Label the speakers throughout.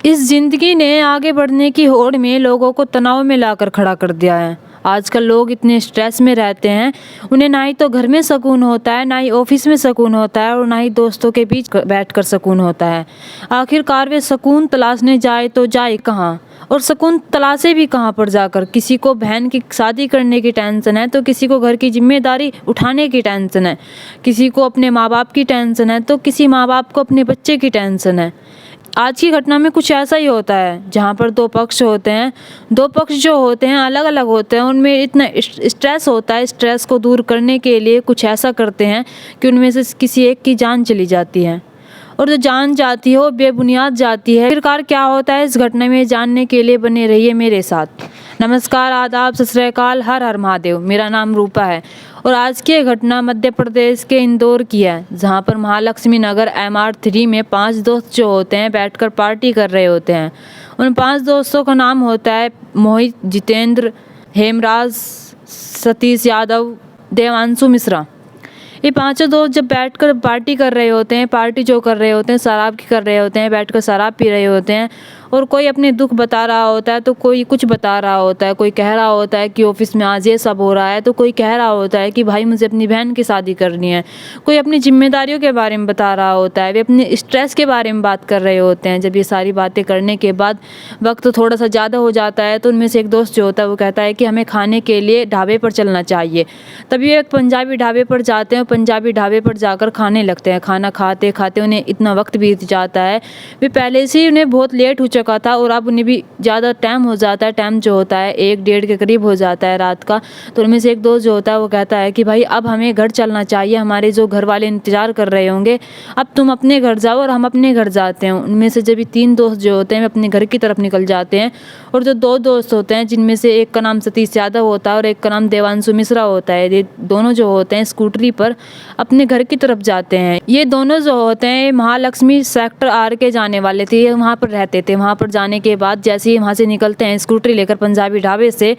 Speaker 1: इस जिंदगी ने आगे बढ़ने की होड़ में लोगों को तनाव में लाकर खड़ा कर दिया है। आजकल लोग इतने स्ट्रेस में रहते हैं, उन्हें ना ही तो घर में सुकून होता है, ना ही ऑफिस में सुकून होता है और ना ही दोस्तों के बीच बैठकर सुकून होता है। आखिरकार वे सुकून तलाशने जाए तो जाए कहाँ, और सुकून तलाशे भी कहाँ पर जाकर। किसी को बहन की शादी करने की टेंशन है तो किसी को घर की जिम्मेदारी उठाने की टेंशन है, किसी को अपने माँ बाप की टेंशन है तो किसी माँ बाप को अपने बच्चे की टेंशन है। आज की घटना में कुछ ऐसा ही होता है जहाँ पर दो पक्ष होते हैं, दो पक्ष जो होते हैं अलग अलग होते हैं, उनमें इतना स्ट्रेस होता है। स्ट्रेस को दूर करने के लिए कुछ ऐसा करते हैं कि उनमें से किसी एक की जान चली जाती है, और जो जान जाती है वो बेबुनियाद जाती है। आखिरकार क्या होता है इस घटना में, जानने के लिए बने रहिए मेरे साथ। नमस्कार, आदाब, सत श्री अकाल, हर हर महादेव। मेरा नाम रूपा है और आज की घटना मध्य प्रदेश के इंदौर की है, जहां पर महालक्ष्मी नगर MR3 में 5 दोस्त जो होते हैं बैठकर पार्टी कर रहे होते हैं। उन 5 दोस्तों का नाम होता है मोहित, जितेंद्र, हेमराज, सतीश यादव, देवांशु मिश्रा। ये पांचों दोस्त जब बैठकर पार्टी कर रहे होते हैं, पार्टी जो कर रहे होते हैं शराब की कर रहे होते हैं, बैठकर शराब पी रहे होते हैं, और कोई अपने दुख बता रहा होता है तो कोई कुछ बता रहा होता है। कोई कह रहा होता है कि ऑफिस में आज ये सब हो रहा है, तो कोई कह रहा होता है कि भाई मुझे अपनी बहन की शादी करनी है। कोई अपनी जिम्मेदारियों के बारे में बता रहा होता है, वे अपने स्ट्रेस के बारे में बात कर रहे होते हैं। जब ये सारी बातें करने के बाद वक्त थोड़ा सा ज़्यादा हो जाता है तो उनमें से एक दोस्त जो होता है वो कहता है कि हमें खाने के लिए ढाबे पर चलना चाहिए। तभी एक पंजाबी ढाबे पर जाते हैं, पंजाबी ढाबे पर जाकर खाने लगते हैं। खाना खाते खाते उन्हें इतना वक्त बीत जाता है, वे पहले से ही उन्हें बहुत लेट हो चुका था और अब उन्हें भी ज़्यादा टाइम हो जाता है। टाइम जो होता है 1-1:30 के करीब हो जाता है रात का। तो उनमें से एक दोस्त जो होता है वो कहता है कि भाई अब हमें घर चलना चाहिए, हमारे जो घर वाले इंतज़ार कर रहे होंगे, अब तुम अपने घर जाओ और हम अपने घर जाते हैं। उनमें से जब 3 दोस्त जो होते हैं वे अपने घर की तरफ निकल जाते हैं, और जो 2 दोस्त होते हैं जिनमें से एक का नाम सतीश यादव होता है और एक का नाम देवांशु मिश्रा होता है, ये दोनों जो होते हैं स्कूटरी पर अपने घर की तरफ जाते हैं। ये दोनों जो होते हैं महालक्ष्मी सेक्टर R के जाने वाले थे, ये वहाँ पर रहते थे। वहाँ पर जाने के बाद जैसे ही वहाँ से निकलते हैं स्कूटरी लेकर पंजाबी ढाबे से,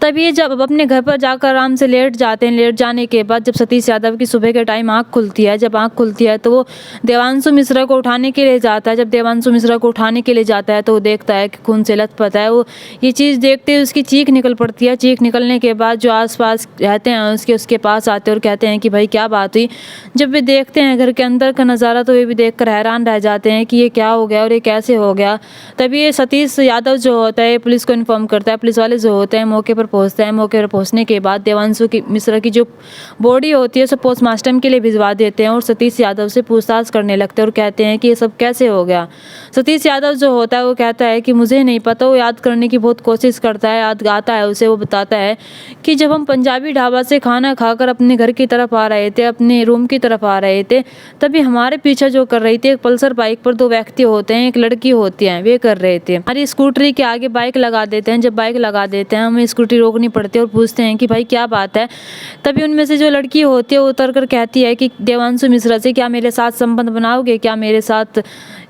Speaker 1: तब ये जब अपने घर पर जाकर आराम से लेट जाते हैं। लेट जाने के बाद जब सतीश यादव की सुबह के टाइम आँख खुलती है, जब आँख खुलती है तो वो देवांशु मिश्रा को उठाने के लिए जाता है। जब देवांशु मिश्रा को उठाने के लिए जाता है तो वो देखता है कि खून से लथपथ है। वो ये चीज़ देखते हुए उसकी चीख निकल पड़ती है। चीख निकलने के बाद जो आसपास रहते हैं उसके पास आते हैं और कहते हैं कि भाई क्या बात हुई। जब वे देखते हैं घर के अंदर का नज़ारा तो वे भी देख कर हैरान रह जाते हैं कि ये क्या हो गया और ये कैसे हो गया। तभी ये सतीश यादव जो होता है पुलिस को इन्फॉर्म करता है। पुलिस वाले जो होते हैं मौके पर पहुंचते हैं। मौके पर पहुंचने के बाद देवांशु की मिश्रा की जो बॉडी होती है उसे पोस्टमार्टम के लिए भिजवा देते हैं और सतीश यादव से पूछताछ करने लगते हैं और कहते हैं कि ये सब कैसे हो गया। सतीश यादव जो होता है वो कहता है कि मुझे नहीं पता। वो याद करने की बहुत कोशिश करता है, याद आता है उसे। वो बताता है कि जब हम पंजाबी ढाबा से खाना खाकर अपने घर की तरफ आ रहे थे, अपने रूम की तरफ आ रहे थे, तभी हमारे पीछे जो कर रही थी एक पल्सर बाइक पर 2 व्यक्ति होते हैं, एक लड़की होती है, वे कर रहे थे। हमारी स्कूटरी के आगे बाइक लगा देते हैं। जब बाइक लगा देते हैं हमें स्कूटरी रोकनी पड़ती है और पूछते हैं कि भाई क्या बात है। तभी उनमें से जो लड़की होती है वो उतर कर कहती है कि देवांशु मिश्रा से क्या मेरे साथ संबंध बनाओगे, क्या मेरे साथ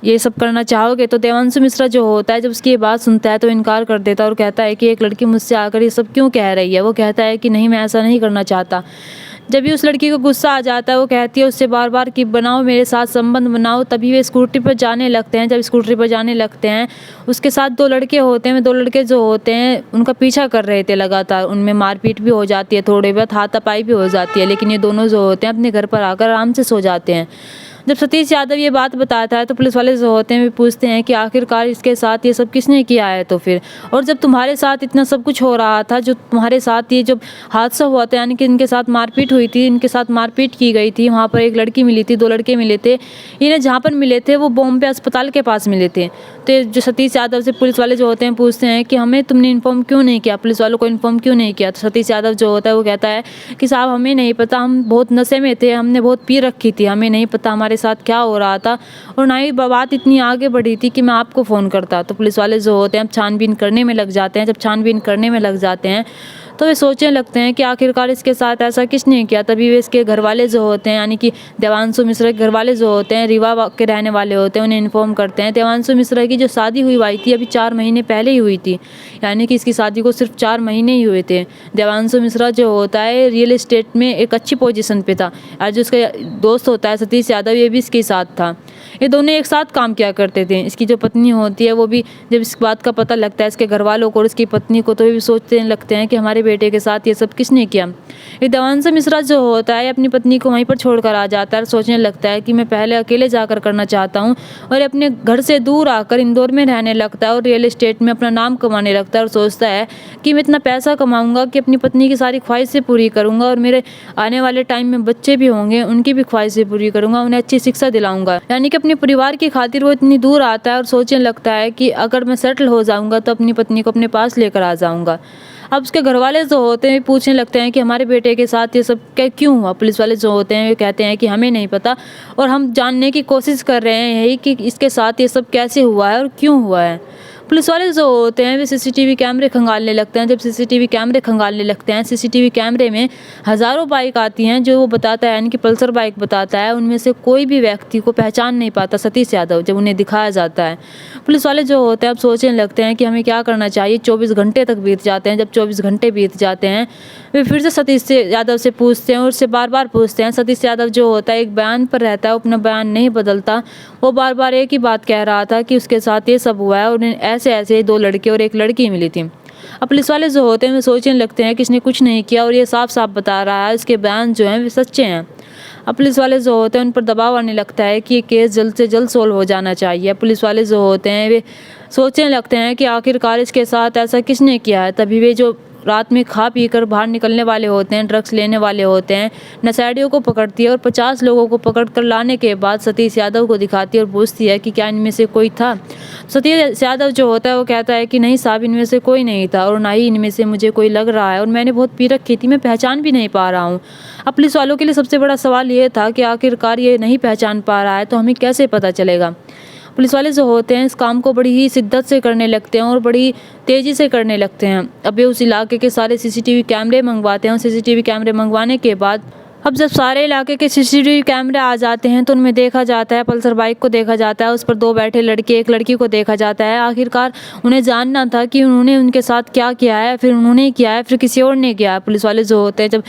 Speaker 1: ये सब करना चाहोगे। तो देवांशु मिश्रा जो होता है जब उसकी ये बात सुनता है तो इनकार कर देता है और कहता है कि एक लड़की मुझसे आकर ये सब क्यों कह रही है। वो कहता है कि नहीं, मैं ऐसा नहीं करना चाहता। जब भी उस लड़की को गुस्सा आ जाता है वो कहती है उससे बार बार कि बनाओ, मेरे साथ संबंध बनाओ। तभी वे स्कूटरी पर जाने लगते हैं। जब स्कूटरी पर जाने लगते हैं उसके साथ 2 लड़के होते हैं। 2 लड़के जो होते हैं उनका पीछा कर रहे थे लगातार। उनमें मारपीट भी हो जाती है, थोड़ी बहुत हाथापाई भी हो जाती है, लेकिन ये दोनों जो होते हैं अपने घर पर आकर आराम से सो जाते हैं। जब सतीश यादव ये बात बताता है तो पुलिस वाले जो होते हैं वे पूछते हैं कि आखिरकार इसके साथ ये सब किसने किया है। तो फिर और जब तुम्हारे साथ इतना सब कुछ हो रहा था, जो तुम्हारे साथ ये जब हादसा हुआ था, यानी कि इनके साथ मारपीट हुई थी, इनके साथ मारपीट की गई थी, वहाँ पर एक लड़की मिली थी, 2 लड़के मिले थे। इन्हें जहाँ पर मिले थे वो बॉम्बे अस्पताल के पास मिले थे। तो जो सतीश यादव से पुलिस वाले जो होते हैं पूछते हैं कि हमें तुमने इन्फॉर्म क्यों नहीं किया, पुलिस वालों को इन्फॉर्म क्यों नहीं किया। तो सतीश यादव जो होता है वो कहता है कि साहब हमें नहीं पता, हम बहुत नशे में थे, हमने बहुत पी रखी थी, हमें नहीं पता हमारे साथ क्या हो रहा था, और ना ही बात इतनी आगे बढ़ी थी कि मैं आपको फ़ोन करता। तो पुलिस वाले जो होते हैं छानबीन करने में लग जाते हैं। जब छानबीन करने में लग जाते हैं तो वे सोचने लगते हैं कि आखिरकार इसके साथ ऐसा किसने किया। तभी वे इसके घर वाले जो होते हैं, यानी कि देवांशु मिश्रा के घर वाले जो होते हैं, रीवा के रहने वाले होते हैं, उन्हें इन्फॉर्म करते हैं। देवांशु मिश्रा की जो शादी हुई थी अभी 4 महीने पहले ही हुई थी, यानी कि इसकी शादी को सिर्फ 4 महीने ही हुए थे। देवांशु मिश्रा जो होता है रियल एस्टेट में एक अच्छी पोजीशन पे था, और जो उसका दोस्त होता है सतीश यादव, ये भी इसके साथ था। ये दोनों एक साथ काम किया करते थे। इसकी जो पत्नी होती है वो भी, जब इस बात का पता लगता है इसके घर वालों को और इसकी पत्नी को, तो ये भी सोचने लगते हैं कि हमारे बेटे के साथ ये सब किसने किया। ये देवांशु मिश्रा जो होता है अपनी पत्नी को वहीं पर छोड़कर आ जाता है और सोचने लगता है कि मैं पहले अकेले जाकर करना चाहता हूँ, और अपने घर से दूर आकर इंदौर में रहने लगता है और रियल एस्टेट में अपना नाम कमाने लगता है और सोचता है कि मैं इतना पैसा कमाऊंगा कि अपनी पत्नी की सारी ख्वाहिशें पूरी करूंगा, और मेरे आने वाले टाइम में बच्चे भी होंगे उनकी भी ख्वाहिशें पूरी करूंगा, उन्हें अच्छी शिक्षा दिलाऊंगा। यानी कि अपने परिवार की खातिर वो इतनी दूर आता है और सोचने लगता है कि अगर मैं सेटल हो जाऊंगा तो अपनी पत्नी को अपने पास लेकर आ जाऊंगा। अब उसके घर वाले जो होते हैं पूछने लगते हैं कि हमारे बेटे के साथ ये सब क्या क्यों हुआ। पुलिस वाले जो होते हैं वे कहते हैं कि हमें नहीं पता, और हम जानने की कोशिश कर रहे हैं यही कि इसके साथ ये सब कैसे हुआ है और क्यों हुआ है। पुलिस वाले जो होते हैं वे सीसीटीवी कैमरे खंगालने लगते हैं। जब सीसीटीवी कैमरे खंगालने लगते हैं, सीसीटीवी कैमरे में हज़ारों बाइक आती हैं जो वो बताता है, यानी कि पल्सर बाइक बताता है, उनमें से कोई भी व्यक्ति को पहचान नहीं पाता सतीश यादव जब उन्हें दिखाया जाता है। पुलिस वाले जो होते हैं अब सोचने लगते हैं कि हमें क्या करना चाहिए। 24 घंटे तक बीत जाते हैं। जब 24 घंटे बीत जाते हैं वे फिर से सतीश यादव से पूछते हैं और उससे बार बार पूछते हैं। सतीश यादव जो होता है एक बयान पर रहता है, वो अपना बयान नहीं बदलता। वो बार बार एक ही बात कह रहा था कि उसके साथ ये सब हुआ है और उन्हें ऐसे ऐसे 2 लड़के और 1 लड़की मिली थी। अब पुलिस वाले जो होते हैं वे सोचने लगते हैं कि इसने कुछ नहीं किया और ये साफ साफ बता रहा है, इसके बयान जो हैं वे सच्चे हैं। अब पुलिस वाले जो होते हैं उन पर दबाव आने लगता है कि ये केस जल्द से जल्द सोल्व हो जाना चाहिए। पुलिस वाले जो होते हैं वे सोचने लगते हैं कि आखिरकार इसके साथ ऐसा किसने किया है। तभी वे जो रात में खा पी कर बाहर निकलने वाले होते हैं, ड्रग्स लेने वाले होते हैं, नशेड़ियों को पकड़ती है और 50 लोगों को पकड़ कर लाने के बाद सतीश यादव को दिखाती है और पूछती है कि क्या इनमें से कोई था। सतीश यादव जो होता है वो कहता है कि नहीं साहब, इनमें से कोई नहीं था और ना ही इनमें से मुझे कोई लग रहा है, और मैंने बहुत पी रखी थी, मैं पहचान भी नहीं पा रहा हूँ। अब पुलिस वालों के लिए सबसे बड़ा सवाल ये था कि आखिरकार ये नहीं पहचान पा रहा है तो हमें कैसे पता चलेगा। पुलिस वाले जो होते हैं इस काम को बड़ी ही शिद्दत से करने लगते हैं और बड़ी तेज़ी से करने लगते हैं। अब ये उस इलाके के सारे सीसीटीवी कैमरे मंगवाते हैं। सीसीटीवी कैमरे मंगवाने के बाद अब जब सारे इलाके के सीसीटीवी कैमरे आ जाते हैं तो उनमें देखा जाता है, पल्सर बाइक को देखा जाता है, उस पर 2 बैठे लड़के 1 लड़की को देखा जाता है। आखिरकार उन्हें जानना था कि उन्होंने उनके साथ क्या किया है, फिर उन्होंने किया है, फिर किसी और ने किया है। पुलिस वाले जो होते हैं जब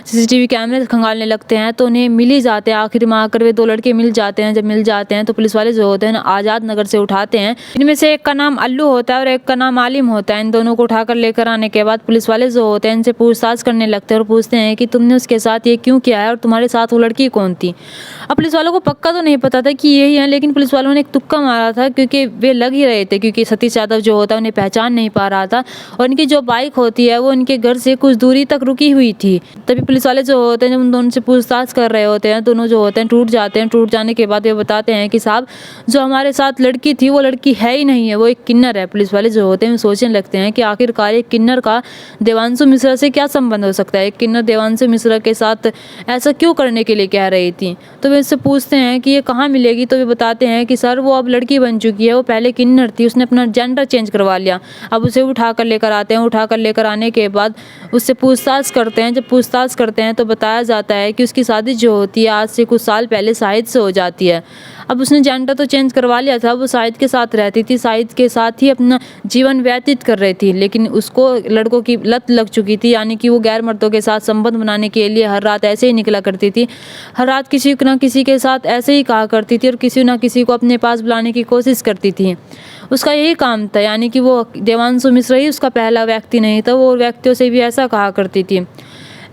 Speaker 1: सीसीटीवी कैमरे खंगालने लगते हैं तो उन्हें मिल ही जाते हैं। आखिर में आकर वे 2 लड़के मिल जाते हैं। जब मिल जाते हैं तो पुलिस वाले जो होते हैं ना आज़ाद नगर से उठाते हैं। इनमें से एक का नाम अल्लू होता है और एक का नाम आलिम होता है। इन दोनों को उठाकर लेकर आने के बाद पुलिस वाले जो होते हैं इनसे पूछताछ करने लगते हैं और पूछते हैं कि तुमने उसके साथ ये क्यों किया है और तुम्हारे साथ वो लड़की कौन थी। अब पुलिस वालों को पक्का तो नहीं पता था कि यही है, लेकिन पुलिस वालों ने एक तुक्का मारा था क्योंकि वे लग ही रहे थे, क्योंकि सतीश यादव जो होता है उन्हें पहचान नहीं पा रहा था और इनकी जो बाइक होती है वो इनके घर से कुछ दूरी तक रुकी हुई थी। तभी पुलिस वाले जो होते हैं जब उन दोनों से पूछताछ कर रहे होते हैं, दोनों जो होते हैं टूट जाते हैं। टूट जाने के बाद वे बताते हैं कि साहब जो हमारे साथ लड़की थी वो लड़की है ही नहीं है, वो एक किन्नर है। पुलिस वाले जो होते हैं सोचने लगते हैं कि आखिरकार एक किन्नर का देवांशु मिश्रा से क्या संबंध हो सकता है। एक किन्नर देवांशु मिश्रा के साथ ऐसा क्यों करने के लिए कह रही थी। तो वे इससे पूछते हैं कि ये कहाँ मिलेगी। तो वे बताते हैं कि सर वो अब लड़की बन चुकी है, वो पहले किन्नर थी, उसने अपना जेंडर चेंज करवा लिया। अब उसे उठा कर लेकर आते हैं। उठा कर लेकर आने के बाद उससे पूछताछ करते हैं। जब पूछताछ करते हैं तो बताया जाता है कि उसकी शादी जो होती है आज से कुछ साल पहले शाहिद से हो जाती है। अब उसने जेंडर तो चेंज करवा लिया था, वो शाहिद के साथ रहती थी, शाहिद के साथ ही अपना जीवन व्यतीत कर रही थी, लेकिन उसको लड़कों की लत लग चुकी थी, यानी कि वो गैर मर्दों के साथ संबंध बनाने के लिए हर रात ऐसे ही निकला करती थी। हर रात किसी न किसी के साथ ऐसे ही कहा करती थी और किसी न किसी को अपने पास बुलाने की कोशिश करती थी। उसका यही काम था, यानी कि वो देवांशु मिश्रा ही उसका पहला व्यक्ति नहीं था, वो व्यक्तियों से भी ऐसा कहा करती थी।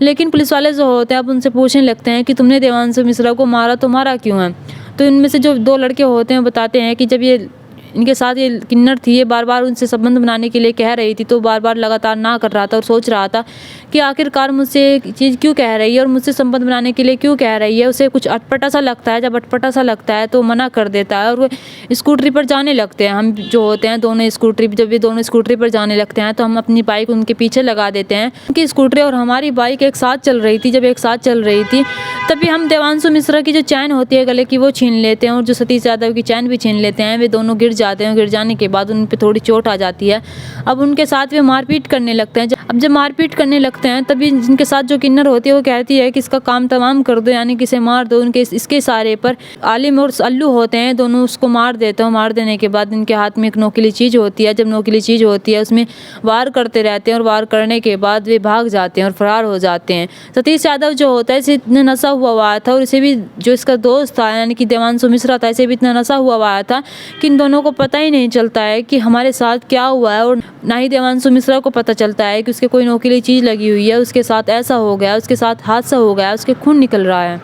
Speaker 1: लेकिन पुलिस वाले जो होते हैं अब उनसे पूछने लगते हैं कि तुमने देवांशु मिश्रा को मारा तो मारा क्यों है। तो इनमें से जो 2 लड़के होते हैं बताते हैं कि जब ये इनके साथ ये किन्नर थी, ये बार बार उनसे संबंध बनाने के लिए कह रही थी, तो बार बार लगातार ना कर रहा था और सोच रहा था कि आखिरकार मुझसे एक चीज़ क्यों कह रही है और मुझसे संबंध बनाने के लिए क्यों कह रही है। उसे कुछ अटपटा सा लगता है। जब अटपटा सा लगता है तो मना कर देता है और वो स्कूटरी पर जाने लगते हैं। हम जो होते हैं दोनों स्कूटरी, जब ये दोनों स्कूटरी पर जाने लगते हैं तो हम अपनी बाइक उनके पीछे लगा देते हैं। उनकी स्कूटरी और हमारी बाइक एक साथ चल रही थी। जब एक साथ चल रही थी तभी हम देवांशु मिश्रा की जो चैन होती है गले की वो छीन लेते हैं और जो सतीश यादव की चैन भी छीन लेते हैं। वे दोनों गिर जाते हैं। गिर जाने के बाद उन पे थोड़ी चोट आ जाती है। अब उनके साथ वे मारपीट करने लगते हैं। अब जब मारपीट करने लगते हैं तभी जिनके साथ जो किन्नर होती है वो कहती है कि इसका काम तमाम कर दो, यानी कि इसे मार दो। उनके इसके इशारे पर आलिम और अल्लू होते हैं, दोनों उसको मार देते हैं। मार देने के बाद इनके हाथ में एक नोकीली चीज़ होती है। जब नोकीली चीज़ होती है उसमें वार करते रहते हैं और वार करने के बाद वे भाग जाते हैं और फरार हो जाते हैं। सतीश यादव जो होता है इसे इतना नशा हुआ था और इसे भी जो इसका दोस्त था यानी कि देवांशु मिश्रा था, इसे भी इतना नशा हुआ था कि इन दोनों को पता ही नहीं चलता है कि हमारे साथ क्या हुआ है, और ना ही देवांशु मिश्रा को पता चलता है कि उसके कोई नोकीली चीज़ लगी हुई है, उसके साथ ऐसा हो गया, उसके साथ हादसा हो गया, उसके खून निकल रहा है।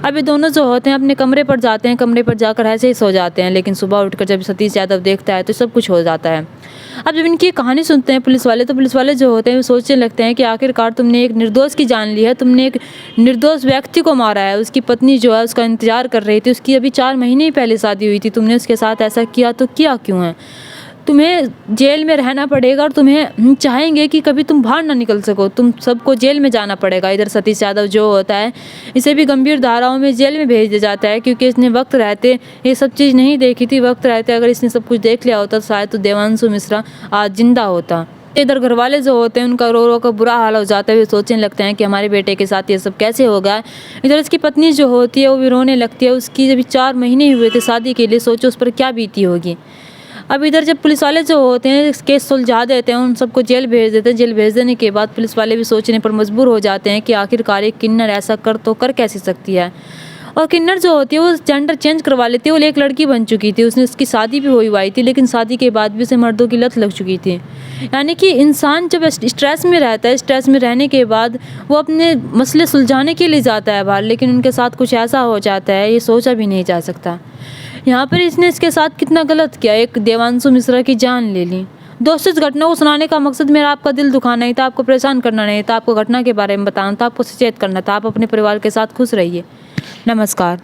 Speaker 1: अब ये दोनों जो होते हैं अपने कमरे पर जाते हैं, कमरे पर जाकर ऐसे ही सो जाते हैं। लेकिन सुबह उठकर जब सतीश यादव देखता है तो सब कुछ हो जाता है। अब जब इनकी कहानी सुनते हैं पुलिस वाले, तो पुलिस वाले जो होते हैं वो सोचने लगते हैं कि आखिरकार तुमने एक निर्दोष की जान ली है, तुमने एक निर्दोष व्यक्ति को मारा है। उसकी पत्नी जो है उसका इंतजार कर रही थी, उसकी अभी 4 महीने ही पहले शादी हुई थी, तुमने उसके साथ ऐसा किया तो किया क्यों है? तुम्हें जेल में रहना पड़ेगा और तुम्हें चाहेंगे कि कभी तुम बाहर ना निकल सको, तुम सबको जेल में जाना पड़ेगा। इधर सतीश यादव जो होता है इसे भी गंभीर धाराओं में जेल में भेज दिया जाता है, क्योंकि इसने वक्त रहते ये सब चीज़ नहीं देखी थी। वक्त रहते अगर इसने सब कुछ देख लिया होता तो शायद तो देवांशु मिश्रा आज जिंदा होता। इधर घर वाले जो होते हैं उनका रो रो का बुरा हाल हो जाता है। वे सोचने लगते हैं कि हमारे बेटे के साथ ये सब कैसे होगा। इधर इसकी पत्नी जो होती है वो भी रोने लगती है। उसकी जब 4 महीने हुए थे शादी के लिए, सोचो उस पर क्या बीती होगी। अब इधर जब पुलिस वाले जो होते हैं केस सुलझा देते हैं, उन सबको जेल भेज देते हैं। जेल भेज देने के बाद पुलिस वाले भी सोचने पर मजबूर हो जाते हैं कि आखिरकार एक किन्नर ऐसा कर कैसे सकती है। और किन्नर जो होती है वो जेंडर चेंज करवा लेती है। वो एक लड़की बन चुकी थी, उसने उसकी शादी भी हुई थी, लेकिन शादी के बाद भी उसे मर्दों की लत लग चुकी थी। यानी कि इंसान जब स्ट्रेस में रहता है, स्ट्रेस में रहने के बाद वो अपने मसले सुलझाने के लिए जाता है बाहर, लेकिन उनके साथ कुछ ऐसा हो जाता है ये सोचा भी नहीं जा सकता। यहाँ पर इसने इसके साथ कितना गलत किया, एक देवांशु मिश्रा की जान ले ली। दोस्तों, इस घटना को सुनाने का मकसद मेरा आपका दिल दुखाना नहीं था, आपको परेशान करना नहीं था, आपको घटना के बारे में बताना था, आपको सचेत करना था। आप अपने परिवार के साथ खुश रहिए। नमस्कार।